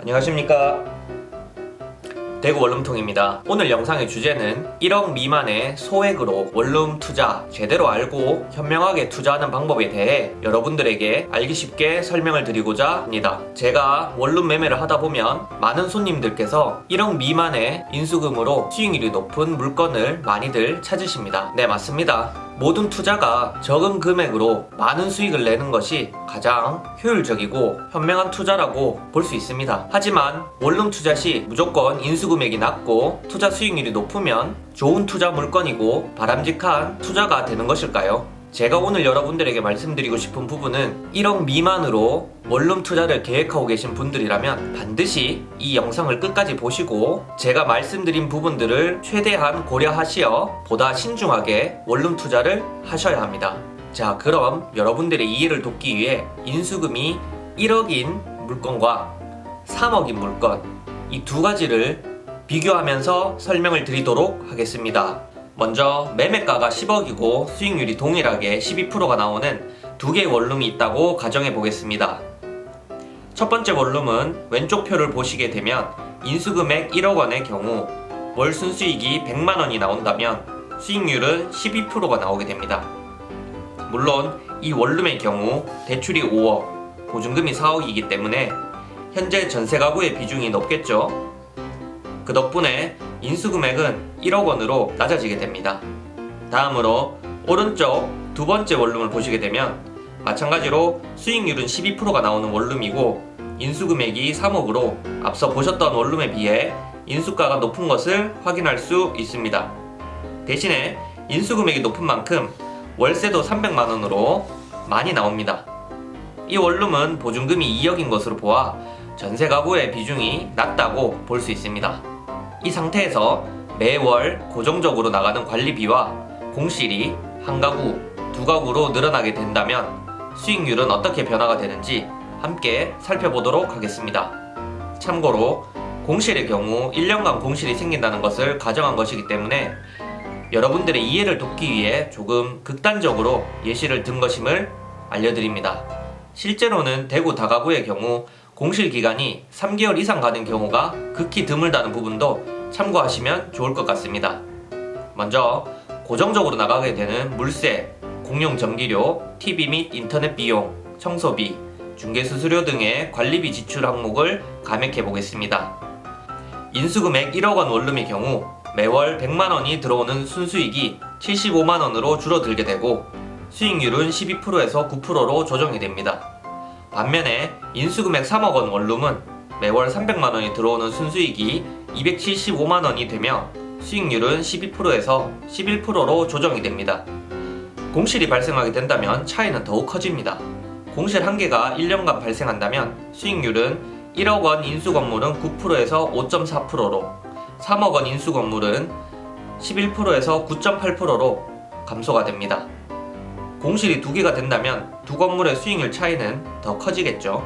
안녕하십니까, 대구 원룸통입니다. 오늘 영상의 주제는 1억 미만의 소액으로 원룸 투자 제대로 알고 현명하게 투자하는 방법에 대해 여러분들에게 알기 쉽게 설명을 드리고자 합니다. 제가 원룸 매매를 하다 보면 많은 손님들께서 1억 미만의 인수금으로 수익률이 높은 물건을 많이들 찾으십니다. 네, 맞습니다. 모든 투자가 적은 금액으로 많은 수익을 내는 것이 가장 효율적이고 현명한 투자라고 볼 수 있습니다. 하지만 원룸 투자 시 무조건 인수금액이 낮고 투자 수익률이 높으면 좋은 투자 물건이고 바람직한 투자가 되는 것일까요? 제가 오늘 여러분들에게 말씀드리고 싶은 부분은 1억 미만으로 원룸 투자를 계획하고 계신 분들이라면 반드시 이 영상을 끝까지 보시고 제가 말씀드린 부분들을 최대한 고려하시어 보다 신중하게 원룸 투자를 하셔야 합니다. 자, 그럼 여러분들의 이해를 돕기 위해 인수금이 1억인 물건과 3억인 물건, 이 두 가지를 비교하면서 설명을 드리도록 하겠습니다. 먼저 매매가가 10억이고 수익률이 동일하게 12%가 나오는 두 개의 원룸이 있다고 가정해 보겠습니다. 첫 번째 원룸은 왼쪽 표를 보시게 되면 인수금액 1억 원의 경우 월 순수익이 100만 원이 나온다면 수익률은 12%가 나오게 됩니다. 물론 이 원룸의 경우 대출이 5억, 보증금이 4억이기 때문에 현재 전세 가구의 비중이 높겠죠. 그 덕분에 인수금액은 1억 원으로 낮아지게 됩니다. 다음으로 오른쪽 두 번째 원룸을 보시게 되면 마찬가지로 수익률은 12%가 나오는 원룸이고 인수금액이 3억으로 앞서 보셨던 원룸에 비해 인수가가 높은 것을 확인할 수 있습니다. 대신에 인수금액이 높은 만큼 월세도 300만 원으로 많이 나옵니다. 이 원룸은 보증금이 2억인 것으로 보아 전세 가구의 비중이 낮다고 볼 수 있습니다. 이 상태에서 매월 고정적으로 나가는 관리비와 공실이 한 가구, 두 가구로 늘어나게 된다면 수익률은 어떻게 변화가 되는지 함께 살펴보도록 하겠습니다. 참고로 공실의 경우 1년간 공실이 생긴다는 것을 가정한 것이기 때문에 여러분들의 이해를 돕기 위해 조금 극단적으로 예시를 든 것임을 알려드립니다. 실제로는 대구 다가구의 경우 공실 기간이 3개월 이상 가는 경우가 극히 드물다는 부분도 참고하시면 좋을 것 같습니다. 먼저 고정적으로 나가게 되는 물세, 공용 전기료, TV 및 인터넷 비용, 청소비, 중개수수료 등의 관리비 지출 항목을 감액해 보겠습니다. 인수금액 1억 원 원룸의 경우 매월 100만 원이 들어오는 순수익이 75만 원으로 줄어들게 되고 수익률은 12%에서 9%로 조정이 됩니다. 반면에 인수금액 3억 원 원룸은 매월 300만 원이 들어오는 순수익이 275만 원이 되며 수익률은 12%에서 11%로 조정이 됩니다. 공실이 발생하게 된다면 차이는 더욱 커집니다. 공실 한 개가 1년간 발생한다면 수익률은 1억 원 인수 건물은 9%에서 5.4%로 3억 원 인수 건물은 11%에서 9.8%로 감소가 됩니다. 공실이 두 개가 된다면 두 건물의 수익률 차이는 더 커지겠죠.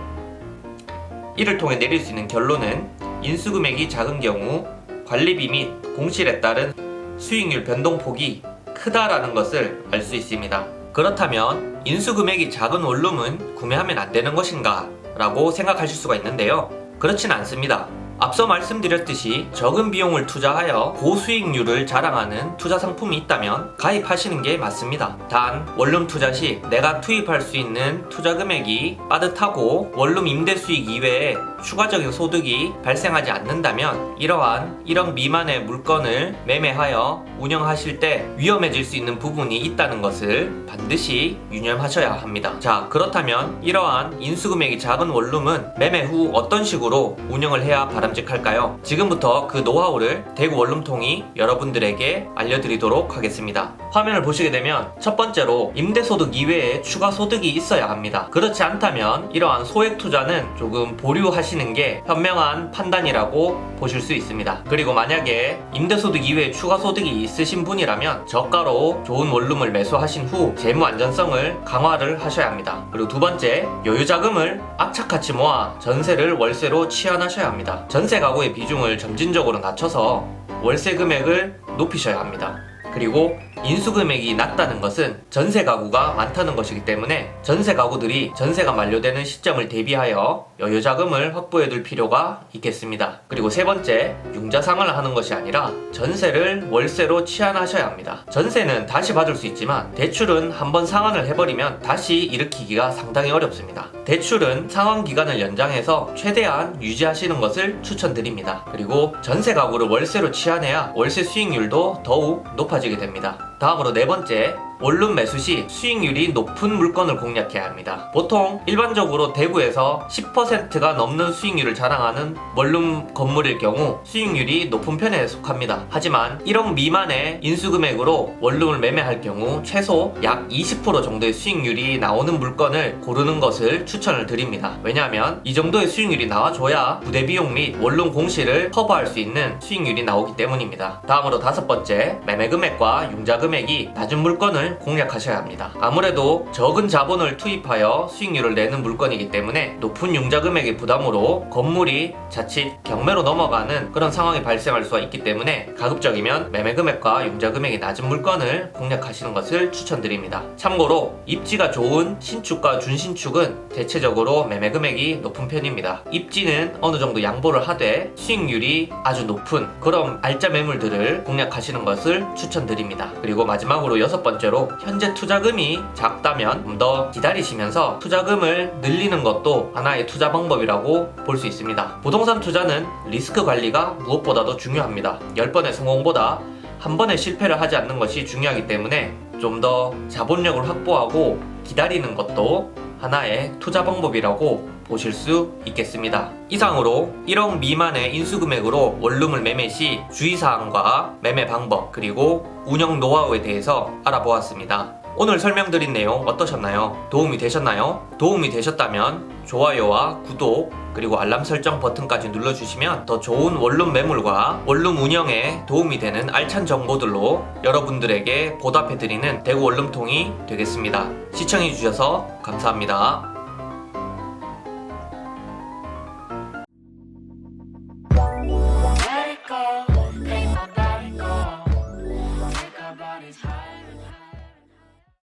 이를 통해 내릴 수 있는 결론은 인수금액이 작은 경우 관리비 및 공실에 따른 수익률 변동폭이 크다라는 것을 알 수 있습니다. 그렇다면 인수금액이 작은 원룸은 구매하면 안 되는 것인가? 라고 생각하실 수가 있는데요. 그렇진 않습니다. 앞서 말씀드렸듯이 적은 비용을 투자하여 고수익률을 자랑하는 투자 상품이 있다면 가입하시는 게 맞습니다. 단 원룸 투자 시 내가 투입할 수 있는 투자 금액이 빠듯하고 원룸 임대 수익 이외에 추가적인 소득이 발생하지 않는다면 이러한 1억 미만의 물건을 매매하여 운영하실 때 위험해질 수 있는 부분이 있다는 것을 반드시 유념하셔야 합니다. 자, 그렇다면 이러한 인수금액이 작은 원룸은 매매 후 어떤 식으로 운영을 해야 바람직할까요? 지금부터 그 노하우를 대구 원룸통이 여러분들에게 알려드리도록 하겠습니다. 화면을 보시게 되면 첫 번째로 임대소득 이외에 추가 소득이 있어야 합니다. 그렇지 않다면 이러한 소액 투자는 조금 보류하시는 게 현명한 판단이라고 보실 수 있습니다. 그리고 만약에 임대소득 이외에 추가 소득이 있으신 분이라면 저가로 좋은 원룸을 매수하신 후 재무 안전성을 강화를 하셔야 합니다. 그리고 두 번째, 여유자금을 악착같이 모아 전세를 월세로 취한하셔야 합니다. 전세 가구의 비중을 점진적으로 낮춰서 월세 금액을 높이셔야 합니다. 그리고 인수금액이 낮다는 것은 전세 가구가 많다는 것이기 때문에 전세 가구들이 전세가 만료되는 시점을 대비하여 여유 자금을 확보해 둘 필요가 있겠습니다. 그리고 세 번째, 융자 상환을 하는 것이 아니라 전세를 월세로 치환하셔야 합니다. 전세는 다시 받을 수 있지만 대출은 한번 상환을 해버리면 다시 일으키기가 상당히 어렵습니다. 대출은 상환 기간을 연장해서 최대한 유지하시는 것을 추천드립니다. 그리고 전세 가구를 월세로 치환해야 월세 수익률도 더욱 높아지게 됩니다. 다음으로 네 번째, 원룸 매수 시 수익률이 높은 물건을 공략해야 합니다. 보통 일반적으로 대구에서 10%가 넘는 수익률을 자랑하는 원룸 건물일 경우 수익률이 높은 편에 속합니다. 하지만 1억 미만의 인수금액으로 원룸을 매매할 경우 최소 약 20% 정도의 수익률이 나오는 물건을 고르는 것을 추천을 드립니다. 왜냐하면 이 정도의 수익률이 나와줘야 부대 비용 및 원룸 공시를 커버할 수 있는 수익률이 나오기 때문입니다. 다음으로 다섯 번째, 매매 금액과 융자 금액이 낮은 물건을 공략하셔야 합니다. 아무래도 적은 자본을 투입하여 수익률을 내는 물건이기 때문에 높은 융자 금액의 부담으로 건물이 자칫 경매로 넘어가는 그런 상황이 발생할 수가 있기 때문에 가급적이면 매매 금액과 융자 금액이 낮은 물건을 공략하시는 것을 추천드립니다. 참고로 입지가 좋은 신축과 준신축은 대체적으로 매매 금액이 높은 편입니다. 입지는 어느 정도 양보를 하되 수익률이 아주 높은 그런 알짜 매물들을 공략하시는 것을 추천드립니다. 그리고 마지막으로 여섯 번째로, 현재 투자금이 작다면 좀 더 기다리시면서 투자금을 늘리는 것도 하나의 투자 방법이라고 볼 수 있습니다. 부동산 투자는 리스크 관리가 무엇보다도 중요합니다. 10번의 성공보다 한 번의 실패를 하지 않는 것이 중요하기 때문에 좀 더 자본력을 확보하고 기다리는 것도 하나의 투자 방법이라고 보실 수 있겠습니다. 이상으로 1억 미만의 인수금액으로 원룸을 매매 시 주의사항과 매매 방법 그리고 운영 노하우에 대해서 알아보았습니다. 오늘 설명드린 내용 어떠셨나요? 도움이 되셨나요? 도움이 되셨다면 좋아요와 구독 그리고 알람 설정 버튼까지 눌러주시면 더 좋은 원룸 매물과 원룸 운영에 도움이 되는 알찬 정보들로 여러분들에게 보답해드리는 대구 원룸통이 되겠습니다. 시청해주셔서 감사합니다.